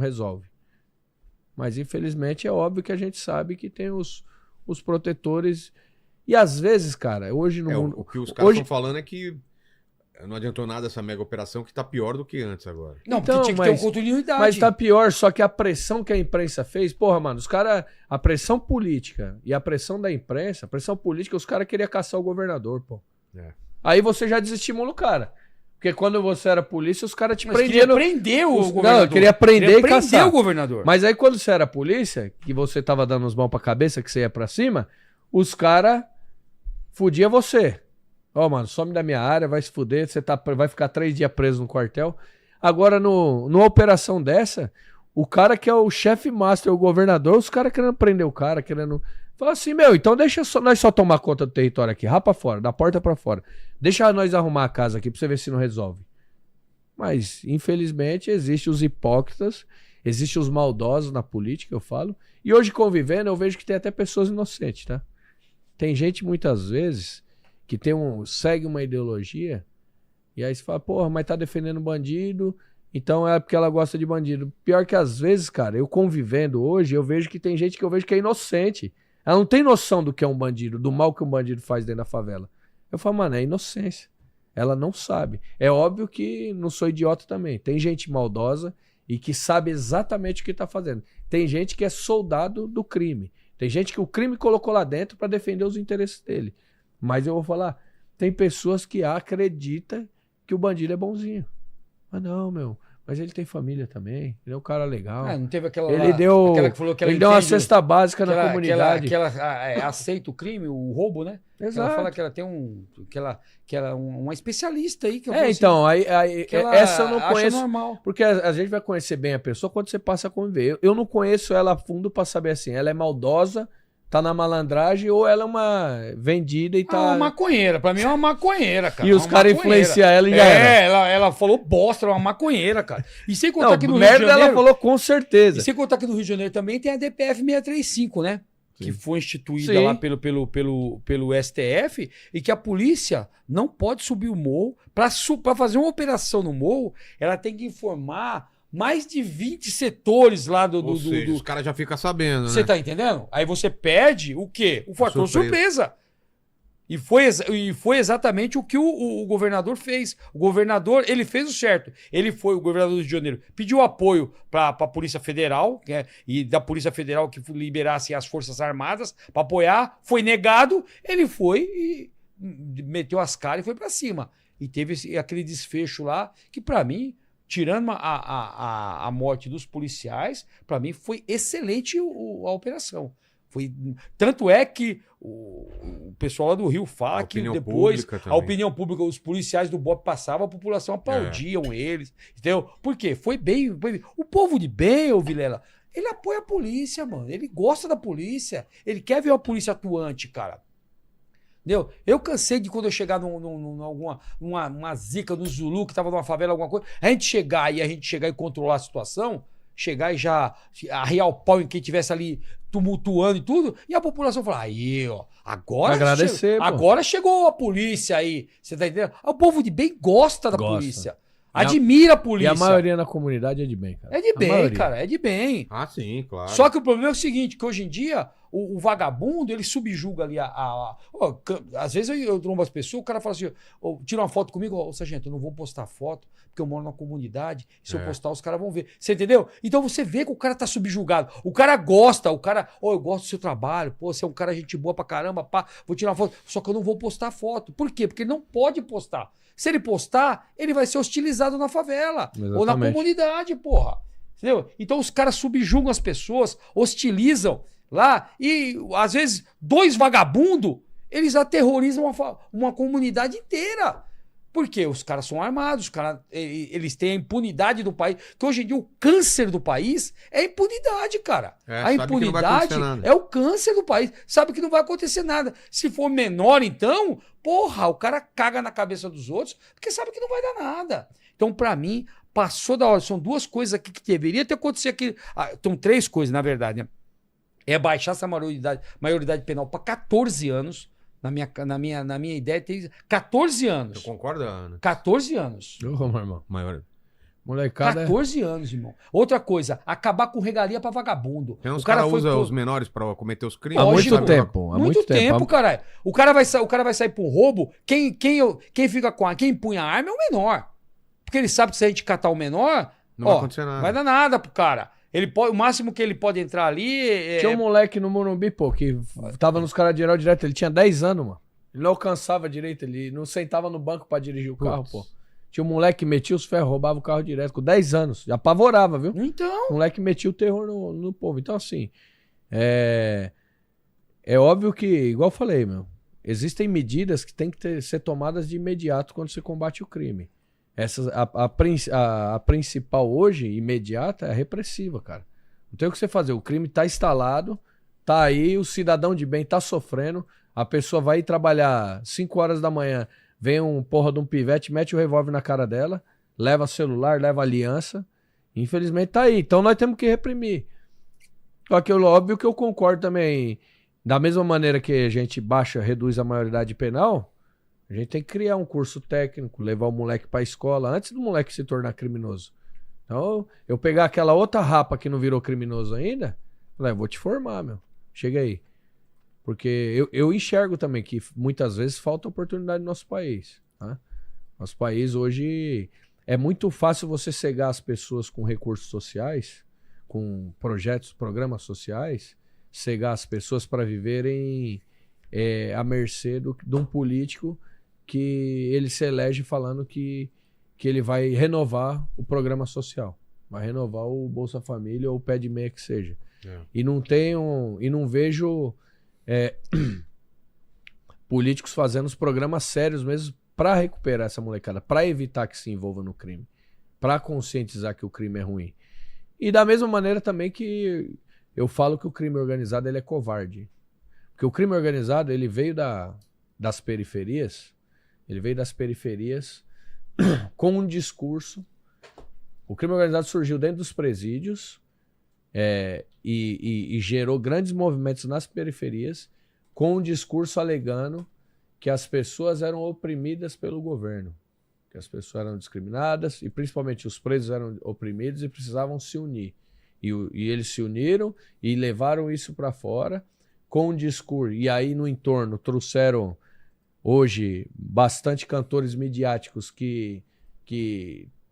resolve. Mas, infelizmente, é óbvio que a gente sabe que tem os protetores. E, às vezes, cara, hoje no mundo... O que os caras estão falando é que não adiantou nada essa mega operação, que tá pior do que antes agora. Não, então, porque tinha que ter uma continuidade. Mas tá pior, só que a pressão que a imprensa fez... Porra, mano, os caras... A pressão política e a pressão da imprensa, a pressão política, os caras queriam caçar o governador, pô. Aí você já desestimula o cara. Porque quando você era polícia, os caras te prendiam. Prender o governador. Não, queria prender e caçar. O governador. Mas aí quando você era polícia, que você tava dando os mãos pra cabeça, que você ia pra cima, os caras fudiam você. Ó, mano, some da minha área, vai se fuder, você vai ficar 3 dias preso no quartel. Agora, numa operação dessa, o cara que é o chefe master, o governador, os caras querendo prender o cara, querendo... Fala assim, meu, então deixa nós só tomar conta do território aqui, rapa fora, da porta pra fora. Deixa nós arrumar a casa aqui pra você ver se não resolve. Mas, infelizmente, existem os hipócritas, existem os maldosos na política, eu falo. E hoje, convivendo, eu vejo que tem até pessoas inocentes, tá? Tem gente, muitas vezes, que segue uma ideologia, e aí você fala, porra, mas tá defendendo bandido, então é porque ela gosta de bandido. Pior que às vezes, cara, eu convivendo hoje, eu vejo que tem gente que eu vejo que é inocente. Ela não tem noção do que é um bandido, do mal que um bandido faz dentro da favela. Eu falo, mano, é inocência. Ela não sabe. É óbvio que não sou idiota também. Tem gente maldosa e que sabe exatamente o que tá fazendo. Tem gente que é soldado do crime. Tem gente que o crime colocou lá dentro para defender os interesses dele. Mas eu vou falar, tem pessoas que acreditam que o bandido é bonzinho. Ah, não, meu... Mas ele tem família também, ele é um cara legal. Não teve aquela ele lá, deu, aquela que falou que ela ele deu uma cesta básica na comunidade. Que ela aceita o crime, o roubo, né? Exato. Ela fala que ela tem que ela é uma especialista aí. Que eu então, assim, essa eu não conheço. Normal. Porque a gente vai conhecer bem a pessoa quando você passa a conviver. Eu não conheço ela a fundo pra saber assim, ela é maldosa, tá na malandragem, ou ela é uma vendida e tá... uma maconheira, pra mim é uma maconheira, cara. E os caras influenciam ela e já era. Ela falou bosta, é uma maconheira, cara. E sem contar que no Rio de Janeiro... ela falou com certeza. E sem contar que no Rio de Janeiro também tem a DPF 635, né? Sim. Que foi instituída lá pelo STF, e que a polícia não pode subir o morro. Pra fazer uma operação no morro, ela tem que informar mais de 20 setores lá do... Os caras já ficam sabendo, né? Você tá entendendo? Aí você perde o quê? O fator surpresa. E foi exatamente o que o governador fez. O governador, ele fez o certo. O governador do Rio de Janeiro, pediu apoio para a Polícia Federal, e da Polícia Federal que liberasse as Forças Armadas para apoiar. Foi negado, ele foi e meteu as caras e foi para cima. E teve aquele desfecho lá que, para mim... Tirando a morte dos policiais, para mim foi excelente a operação. Tanto é que o pessoal lá do Rio fala que depois a opinião pública, os policiais do BOPE passavam, a população aplaudiam eles. Entendeu? Por quê? Foi bem. O povo de bem, ô Vilela, ele apoia a polícia, mano. Ele gosta da polícia. Ele quer ver a polícia atuante, cara. Entendeu? Eu cansei de quando eu chegar numa zica no Zulu, que tava numa favela, alguma coisa, a gente chegar e controlar a situação, chegar e já arriar o pau em quem estivesse ali tumultuando e tudo, e a população falar, aí, ó, agora chegou a polícia aí, você tá entendendo? O povo de bem gosta da polícia. Admira a polícia. E a maioria na comunidade é de bem, cara. É de bem, cara, é de bem. Ah, sim, claro. Só que o problema é o seguinte, que hoje em dia o vagabundo, ele subjuga ali às vezes eu trombo as pessoas, o cara fala assim, tira uma foto comigo, sargento, eu não vou postar foto, porque eu moro na comunidade, se eu postar os caras vão ver. Você entendeu? Então você vê que o cara tá subjugado. O cara gosta, eu gosto do seu trabalho, você é um cara gente boa pra caramba, vou tirar uma foto, só que eu não vou postar foto. Por quê? Porque ele não pode postar. Se ele postar, ele vai ser hostilizado na favela. Exatamente. Ou na comunidade, porra. Entendeu? Então os caras subjugam as pessoas, hostilizam lá e, às vezes, 2 vagabundos, eles aterrorizam uma comunidade inteira. Por quê? Os caras são armados, eles têm a impunidade do país, que hoje em dia o câncer do país é a impunidade, cara. A impunidade é o câncer do país. Sabe que não vai acontecer nada. Se for menor, então, porra, o cara caga na cabeça dos outros, porque sabe que não vai dar nada. Então, pra mim, passou da hora. São 2 coisas aqui que deveria ter acontecido aqui. São 3 coisas, na verdade, né? É baixar essa maioridade penal para 14 anos. Na minha ideia, tem 14 anos. Eu concordo, Ana. 14 anos. Meu irmão. Molecada. 14 anos, irmão. Outra coisa, acabar com regalia pra vagabundo. Então os o cara caras foi usam pro- os menores pra cometer os crimes. Há Lógico. muito tempo. Há muito tempo, Há- caralho. O cara vai sair pra um roubo, quem fica quem empunha a arma é o menor. Porque ele sabe que se a gente catar o menor, Não vai ó, acontecer nada. vai dar nada pro cara. Ele pode, o máximo que ele pode entrar ali é... Tinha um moleque no Morumbi, pô, que tava nos caras de geral direto. Ele tinha 10 anos, mano. Ele não alcançava direito, ele não sentava no banco pra dirigir o carro, pô. Tinha um moleque que metia os ferros, roubava o carro direto, com 10 anos. Já apavorava, viu? Então, O moleque metia o terror no povo. Então, assim, é óbvio que, igual eu falei, meu, existem medidas que têm que ser tomadas de imediato quando você combate o crime. A principal hoje, imediata, é a repressiva, cara. Não tem o que você fazer. O crime tá instalado, tá aí, o cidadão de bem tá sofrendo, a pessoa vai ir trabalhar 5 horas da manhã, vem um porra de um pivete, mete o revólver na cara dela, leva celular, leva aliança. Infelizmente tá aí. Então nós temos que reprimir. Só que óbvio que eu concordo também. Da mesma maneira que a gente reduz a maioridade penal, a gente tem que criar um curso técnico, levar o moleque pra escola antes do moleque se tornar criminoso. Então, eu pegar aquela outra rapa que não virou criminoso ainda, falei, vou te formar, meu. Chega aí. Porque eu enxergo também que muitas vezes falta oportunidade no nosso país. Tá? Nosso país hoje é muito fácil você cegar as pessoas com recursos sociais, com projetos, programas sociais, cegar as pessoas para viverem à mercê de um político que ele se elege falando que ele vai renovar o programa social, vai renovar o Bolsa Família ou o Pé de Meia que seja. E não vejo políticos fazendo os programas sérios mesmo para recuperar essa molecada, para evitar que se envolva no crime, para conscientizar que o crime é ruim. E da mesma maneira também que eu falo que o crime organizado ele é covarde. Porque o crime organizado ele veio das periferias, com um discurso. O crime organizado surgiu dentro dos presídios e gerou grandes movimentos nas periferias com um discurso alegando que as pessoas eram oprimidas pelo governo, que as pessoas eram discriminadas e principalmente os presos eram oprimidos e precisavam se unir. E eles se uniram e levaram isso para fora com um discurso. E aí no entorno trouxeram hoje bastante cantores midiáticos que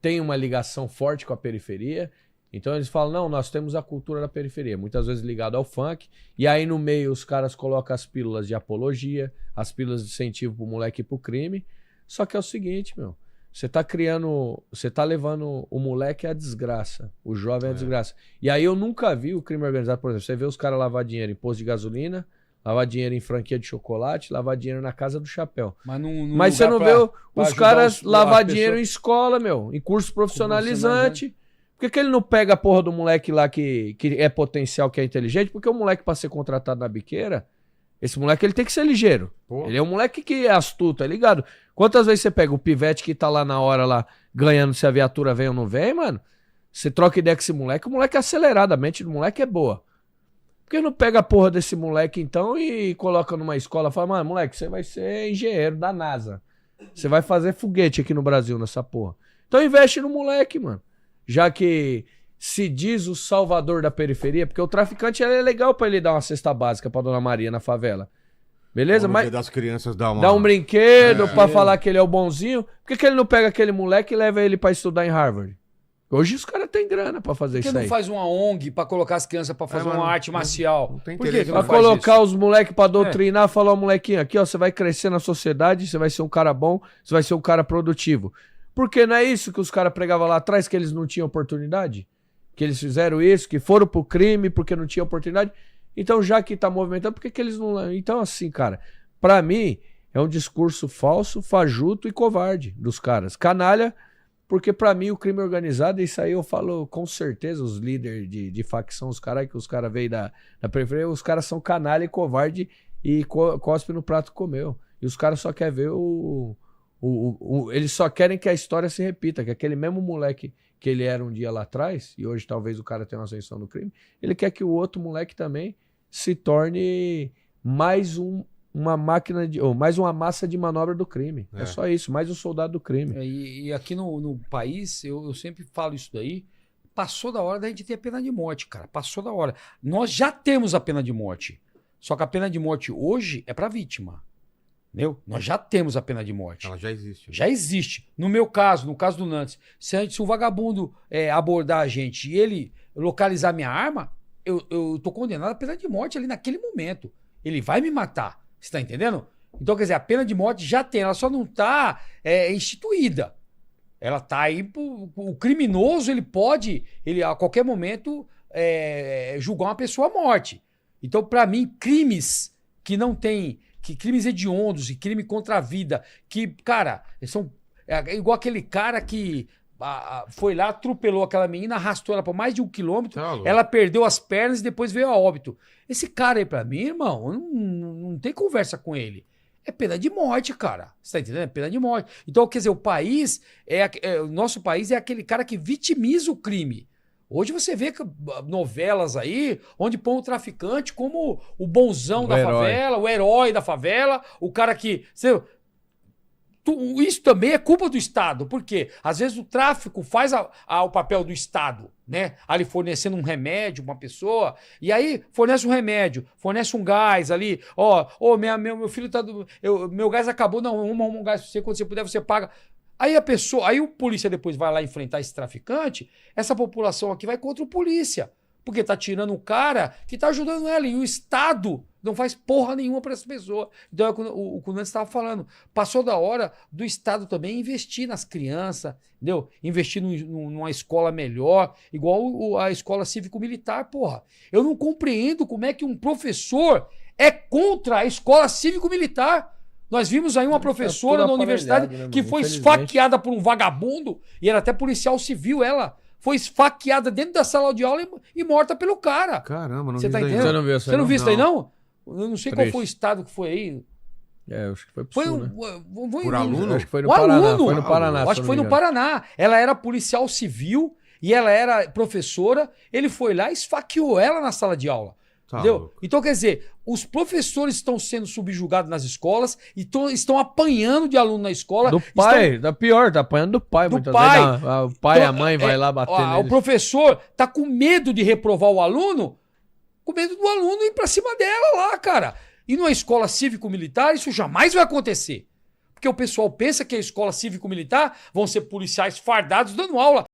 têm uma ligação forte com a periferia. Então eles falam, não, nós temos a cultura da periferia, muitas vezes ligado ao funk. E aí no meio os caras colocam as pílulas de apologia, as pílulas de incentivo pro moleque e pro crime. Só que é o seguinte, meu, você tá levando o moleque à desgraça, o jovem à desgraça. E aí eu nunca vi o crime organizado, por exemplo, você vê os caras lavar dinheiro em posto de gasolina, lavar dinheiro em franquia de chocolate, lavar dinheiro na Casa do Chapéu. Mas você não vê os caras lavar dinheiro em escola, meu, em curso profissionalizante. Por que ele não pega a porra do moleque lá que é potencial, que é inteligente? Porque o moleque, pra ser contratado na biqueira, esse moleque ele tem que ser ligeiro. Pô. Ele é um moleque que é astuto, tá ligado? Quantas vezes você pega o pivete que tá lá na hora, lá, ganhando se a viatura vem ou não vem, mano? Você troca ideia com esse moleque, o moleque é acelerado, a mente do moleque é boa. Por que não pega a porra desse moleque, então, e coloca numa escola e fala, mano, moleque, você vai ser engenheiro da NASA. Você vai fazer foguete aqui no Brasil, nessa porra. Então investe no moleque, mano. Já que se diz o salvador da periferia, porque o traficante é legal pra ele dar uma cesta básica pra Dona Maria na favela. Beleza? No Mas dia das crianças dá um brinquedo pra falar que ele é o bonzinho. Por que ele não pega aquele moleque e leva ele pra estudar em Harvard? Hoje os caras têm grana pra fazer Por que isso não aí. faz uma ONG pra colocar as crianças pra fazer uma arte marcial? Não tem Por que interesse, que Pra não faz colocar isso? os moleques pra doutrinar, falar, ó, molequinho, aqui ó, você vai crescer na sociedade, você vai ser um cara bom, você vai ser um cara produtivo. Porque não é isso que os caras pregavam lá atrás, que eles não tinham oportunidade? Que eles fizeram isso, que foram pro crime porque não tinha oportunidade? Então, já que tá movimentando, por que eles não... Então, assim, cara, pra mim, é um discurso falso, fajuto e covarde dos caras. Canalha, porque pra mim o crime organizado, isso aí eu falo com certeza, os líderes de facção, os caras que os caras veem da periferia, os caras são canalha e covarde e cospe no prato que comeu. E os caras só querem ver eles só querem que a história se repita, que aquele mesmo moleque que ele era um dia lá atrás, e hoje talvez o cara tenha uma ascensão no crime, ele quer que o outro moleque também se torne mais um uma máquina ou mais uma massa de manobra do crime. É, É. só isso, mais um soldado do crime. E aqui no país, eu sempre falo isso daí, passou da hora da gente ter a pena de morte, cara. Passou da hora. Nós já temos a pena de morte. Só que a pena de morte hoje é pra vítima. Entendeu? Nós já temos a pena de morte. Ela já existe. Já existe. No meu caso, no caso do Nantes, se um vagabundo abordar a gente e ele localizar minha arma, eu tô condenado à pena de morte ali naquele momento. Ele vai me matar. Você tá entendendo? Então, quer dizer, a pena de morte já tem, ela só não tá instituída. Ela tá aí, o criminoso, ele pode, a qualquer momento, julgar uma pessoa à morte. Então, pra mim, crimes que não tem... crimes hediondos e crime contra a vida, que, cara, são igual aquele cara que foi lá, atropelou aquela menina, arrastou ela por mais de 1 quilômetro, ela perdeu as pernas e depois veio a óbito. Esse cara aí, pra mim, irmão, não tem conversa com ele. É pena de morte, cara. Você tá entendendo? É pena de morte. Então, quer dizer, o país, o nosso país é aquele cara que vitimiza o crime. Hoje você vê novelas aí onde põe o traficante como o bonzão da favela, o herói da favela, o cara que... Isso também é culpa do Estado. Por quê? Às vezes o tráfico faz o papel do Estado, né? Ali fornecendo um remédio pra uma pessoa, e aí fornece um remédio, fornece um gás ali, meu filho tá... meu gás acabou, não, arruma um gás pra você, quando você puder você paga... Aí o polícia depois vai lá enfrentar esse traficante, essa população aqui vai contra o polícia, porque tá tirando um cara que tá ajudando ela, e o Estado não faz porra nenhuma para essa pessoa. Então é o que o Nantes estava falando, passou da hora do Estado também investir nas crianças, entendeu? Investir numa escola melhor, igual a escola cívico-militar, porra. Eu não compreendo como é que um professor é contra a escola cívico-militar. Nós vimos aí uma professora na universidade, né, que foi esfaqueada por um vagabundo, e era até policial civil, ela foi esfaqueada dentro da sala de aula e morta pelo cara. Caramba, não vi isso tá aí. Você não viu isso aí? Você não viu isso aí, não? Eu não sei qual foi o estado que foi aí. Acho que foi pro Sul, né? Por aluno? Acho que foi no Paraná. Foi no Paraná. Acho que foi no Paraná. Ela era policial civil e ela era professora. Ele foi lá e esfaqueou ela na sala de aula. Entendeu? Louco. Então, quer dizer, os professores estão sendo subjugados nas escolas e estão apanhando de aluno na escola. Do pai, tá apanhando do pai. Do pai. Vezes, o pai e a mãe vai lá bater neles. O professor tá com medo de reprovar o aluno, com medo do aluno ir pra cima dela lá, cara. E numa escola cívico-militar, isso jamais vai acontecer. Porque o pessoal pensa que a escola cívico-militar vão ser policiais fardados dando aula.